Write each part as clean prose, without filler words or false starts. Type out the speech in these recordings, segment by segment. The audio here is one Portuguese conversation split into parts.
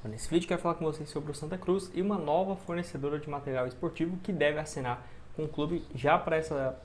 Então, nesse vídeo eu quero falar com vocês sobre o Santa Cruz e uma nova fornecedora de material esportivo que deve assinar com o clube já para essa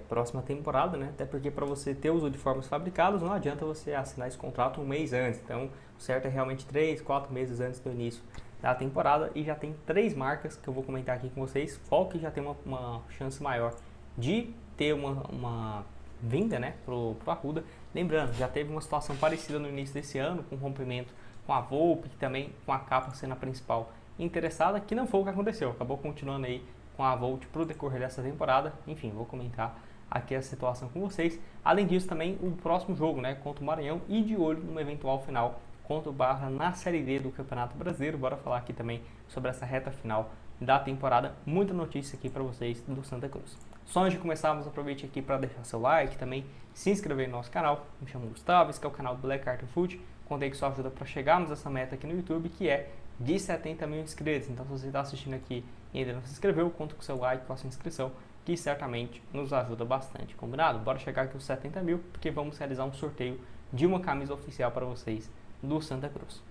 próxima temporada, né? Até porque para você ter os uniformes fabricados não adianta você assinar esse contrato um mês antes. Então, o certo é realmente 3, 4 meses antes do início da temporada e já tem 3 marcas que eu vou comentar aqui com vocês. Qual que já tem uma chance maior de ter uma vinda, né, pro Arruda. Lembrando, já teve uma situação parecida no início desse ano, com rompimento com a Volpe, também com a Capa sendo a principal interessada, que não foi o que aconteceu, acabou continuando aí com a Volt para o decorrer dessa temporada. Enfim, vou comentar aqui a situação com vocês. Além disso, também o próximo jogo, né, contra o Maranhão e de olho numa eventual final contra o Barra na Série D do Campeonato Brasileiro. Bora falar aqui também sobre essa reta final da temporada. Muita notícia aqui para vocês do Santa Cruz. Só antes de começarmos, aproveite aqui para deixar seu like, também se inscrever no nosso canal. Me chamo Gustavo, esse é o canal do Black Art Foot. Contei com sua ajuda para chegarmos a essa meta aqui no YouTube, que é de 70 mil inscritos. Então, se você está assistindo aqui e ainda não se inscreveu, conta com seu like, com a sua inscrição, que certamente nos ajuda bastante. Combinado? Bora chegar aqui aos 70 mil, porque vamos realizar um sorteio de uma camisa oficial para vocês do Santa Cruz.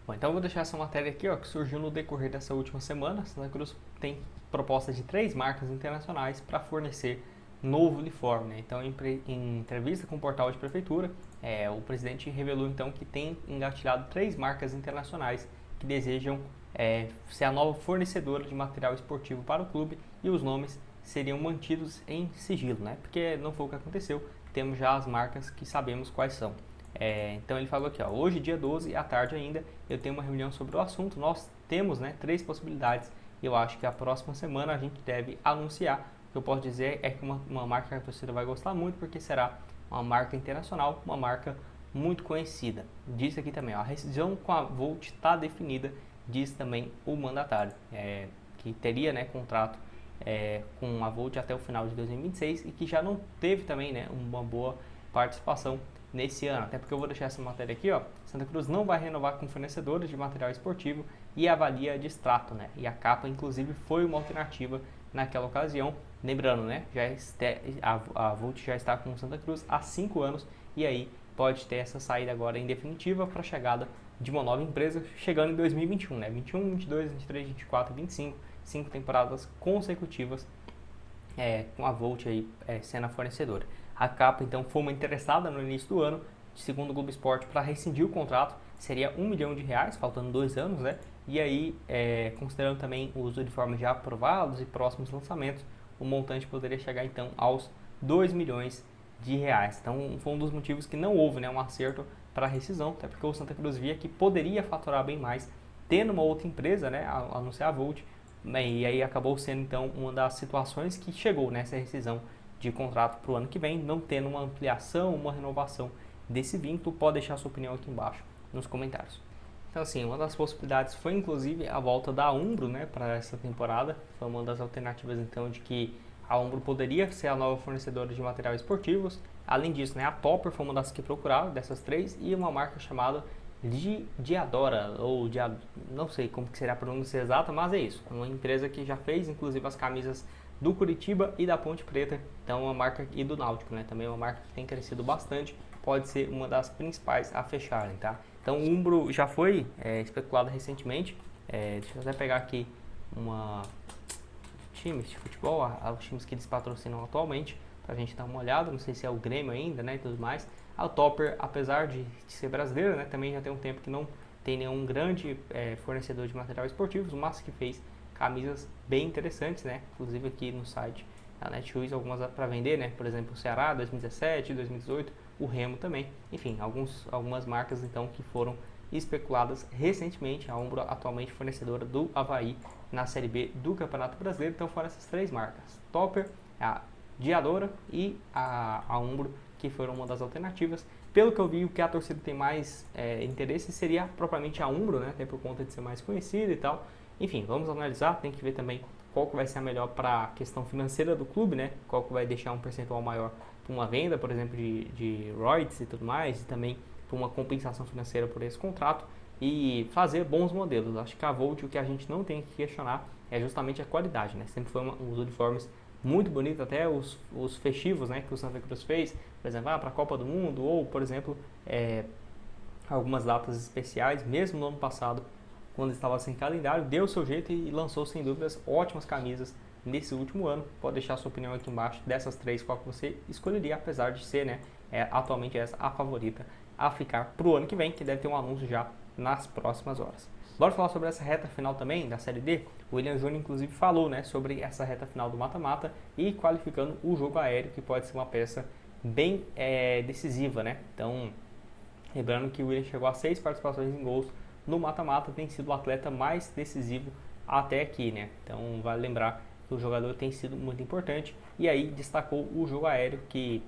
Bom, então eu vou deixar essa matéria aqui, ó, que surgiu no decorrer dessa última semana. Santa Cruz tem proposta de 3 marcas internacionais para fornecer novo uniforme, né? Então, em entrevista com o portal de prefeitura, o presidente revelou então que tem engatilhado 3 marcas internacionais que desejam ser a nova fornecedora de material esportivo para o clube, e os nomes seriam mantidos em sigilo, né? Porque não foi o que aconteceu, temos já as marcas que sabemos quais são. Então ele falou aqui, ó, hoje dia 12 à tarde ainda, eu tenho uma reunião sobre o assunto. Nós temos, né, 3 possibilidades, e eu acho que a próxima semana a gente deve anunciar. O que eu posso dizer é que uma marca que a torcida vai gostar muito, porque será uma marca internacional, uma marca muito conhecida. Diz aqui também, ó, a rescisão com a Volt está definida, diz também o mandatário, que teria, né, contrato com a Volt até o final de 2026 e que já não teve também, né, uma boa participação nesse ano. Até porque eu vou deixar essa matéria aqui, ó, Santa Cruz não vai renovar com fornecedores de material esportivo e avalia de extrato, né? E a Capa, inclusive, foi uma alternativa naquela ocasião. Lembrando, né, a Volt já está com Santa Cruz há 5 anos e aí pode ter essa saída agora em definitiva para a chegada de uma nova empresa chegando em 2021, né? 21, 22, 23, 24, 25, 5 temporadas consecutivas com a Volt aí sendo a fornecedora. A Capa, então, foi uma interessada no início do ano, segundo o Globo Esporte, para rescindir o contrato. Seria R$1 milhão, faltando 2 anos, né? E aí, considerando também os uniformes já aprovados e próximos lançamentos, o montante poderia chegar, então, aos R$2 milhões. Então, foi um dos motivos que não houve, né, um acerto para a rescisão, até porque o Santa Cruz via que poderia faturar bem mais tendo uma outra empresa, né, a não ser a Volt, e aí acabou sendo, então, uma das situações que chegou nessa rescisão de contrato para o ano que vem, não tendo uma ampliação, uma renovação desse vínculo. Pode deixar sua opinião aqui embaixo nos comentários. Então, assim, uma das possibilidades foi inclusive a volta da Umbro, né, para essa temporada. Foi uma das alternativas, então, de que a Umbro poderia ser a nova fornecedora de materiais esportivos. Além disso, né, a Topper foi uma das que procuraram, dessas 3, e uma marca chamada Diadora, ou não sei como que seria a pronúncia exata, mas é isso. Uma empresa que já fez, inclusive, as camisas do Curitiba e da Ponte Preta, então uma marca, e do Náutico, né, também uma marca que tem crescido bastante, pode ser uma das principais a fecharem, tá? Então o Umbro já foi especulado recentemente, deixa eu até pegar aqui times de futebol, os times que eles patrocinam atualmente, pra gente dar uma olhada, não sei se é o Grêmio ainda, né, e tudo mais. A Topper, apesar de ser brasileira, né, também já tem um tempo que não tem nenhum grande fornecedor de material esportivo, mas que fez camisas bem interessantes, né? Inclusive aqui no site da Netshoes, algumas para vender, né? Por exemplo, o Ceará 2017, 2018, o Remo também. Enfim, algumas marcas então que foram especuladas recentemente. A Umbro atualmente fornecedora do Avaí na Série B do Campeonato Brasileiro. Então foram essas 3 marcas: Topper, a Diadora e a Umbro, que foram uma das alternativas. Pelo que eu vi, o que a torcida tem mais interesse seria propriamente a Umbro, né? Até por conta de ser mais conhecida e tal. Enfim, vamos analisar, tem que ver também qual que vai ser a melhor para a questão financeira do clube, né? Qual que vai deixar um percentual maior para uma venda, por exemplo, de royalties e tudo mais, e também para uma compensação financeira por esse contrato, e fazer bons modelos. Acho que a Volt, o que a gente não tem que questionar é justamente a qualidade, né? Sempre foi uns uniformes muito bonitos, até os festivos, né, que o Santa Cruz fez, por exemplo, para a Copa do Mundo, ou, por exemplo, algumas datas especiais, mesmo no ano passado, quando estava sem calendário, deu o seu jeito e lançou, sem dúvidas, ótimas camisas nesse último ano. Pode deixar sua opinião aqui embaixo dessas três, qual que você escolheria, apesar de ser, né, atualmente essa a favorita a ficar para o ano que vem, que deve ter um anúncio já nas próximas horas. Bora falar sobre essa reta final também da Série D. O William Júnior, inclusive, falou, né, sobre essa reta final do mata-mata e qualificando o jogo aéreo, que pode ser uma peça bem decisiva, né? Então, lembrando que o William chegou a 6 participações em gols no mata-mata, tem sido o atleta mais decisivo até aqui, né? Então, vale lembrar que o jogador tem sido muito importante e aí destacou o jogo aéreo, que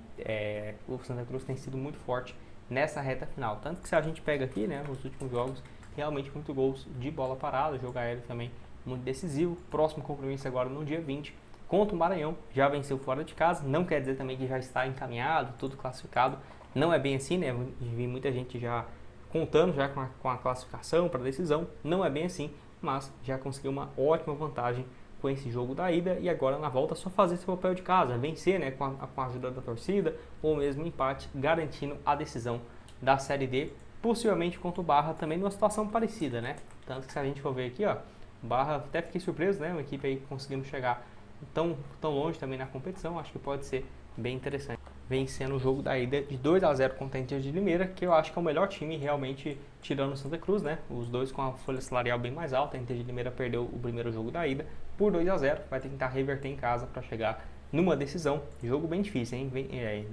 o Santa Cruz tem sido muito forte nessa reta final. Tanto que se a gente pega aqui, né, nos últimos jogos, realmente muito gols de bola parada, jogo aéreo também muito decisivo. Próximo compromisso agora no dia 20 contra o Maranhão, já venceu fora de casa, não quer dizer também que já está encaminhado, tudo classificado, não é bem assim, né? Vi muita gente já contando já com a classificação para a decisão, não é bem assim, mas já conseguiu uma ótima vantagem com esse jogo da ida e agora na volta é só fazer seu papel de casa, vencer, né, com a ajuda da torcida ou mesmo empate, garantindo a decisão da Série D, possivelmente contra o Barra também numa situação parecida, né? Tanto que se a gente for ver aqui, ó, Barra, até fiquei surpreso, né, uma equipe aí conseguindo chegar tão longe também na competição, acho que pode ser bem interessante. Vencendo o jogo da ida de 2-0 contra a Inter de Limeira, que eu acho que é o melhor time realmente tirando o Santa Cruz, né? Os dois com a folha salarial bem mais alta. A Inter de Limeira perdeu o primeiro jogo da ida por 2-0, vai tentar reverter em casa para chegar numa decisão. Jogo bem difícil, hein?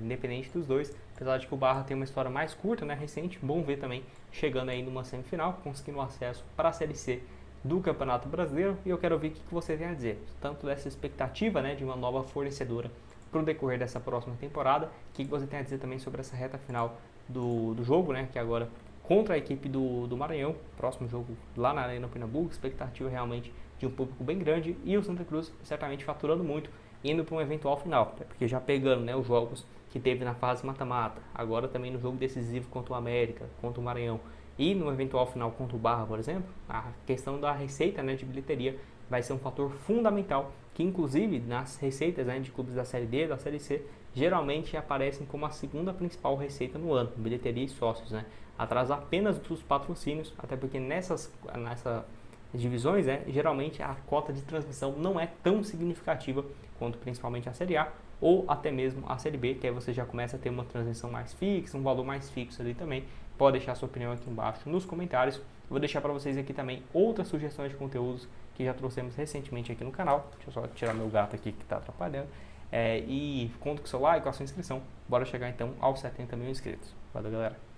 Independente dos dois, apesar de que o Barra tem uma história mais curta, né? Recente, bom ver também chegando aí numa semifinal, conseguindo acesso para a Série C do Campeonato Brasileiro. E eu quero ver o que você tem a dizer, tanto dessa expectativa, né, de uma nova fornecedora para o decorrer dessa próxima temporada. O que você tem a dizer também sobre essa reta final do jogo, né, que agora contra a equipe do Maranhão, próximo jogo lá na Arena Pernambuco, expectativa realmente de um público bem grande e o Santa Cruz certamente faturando muito, indo para um eventual final, porque já pegando, né, os jogos que teve na fase mata-mata, agora também no jogo decisivo contra o América, contra o Maranhão e no eventual final contra o Barra, por exemplo, a questão da receita, né, de bilheteria vai ser um fator fundamental, que inclusive nas receitas, né, de clubes da Série D, da Série C, geralmente aparecem como a segunda principal receita no ano, bilheteria e sócios, né, atrás apenas dos patrocínios, até porque nessas divisões, né, geralmente a cota de transmissão não é tão significativa quanto principalmente a Série A ou até mesmo a Série B, que aí você já começa a ter uma transmissão mais fixa, um valor mais fixo ali também. Pode deixar sua opinião aqui embaixo nos comentários. Vou deixar para vocês aqui também outras sugestões de conteúdos que já trouxemos recentemente aqui no canal. Deixa eu só tirar meu gato aqui que está atrapalhando. E conto com o seu like, com a sua inscrição. Bora chegar então aos 70 mil inscritos. Valeu, galera!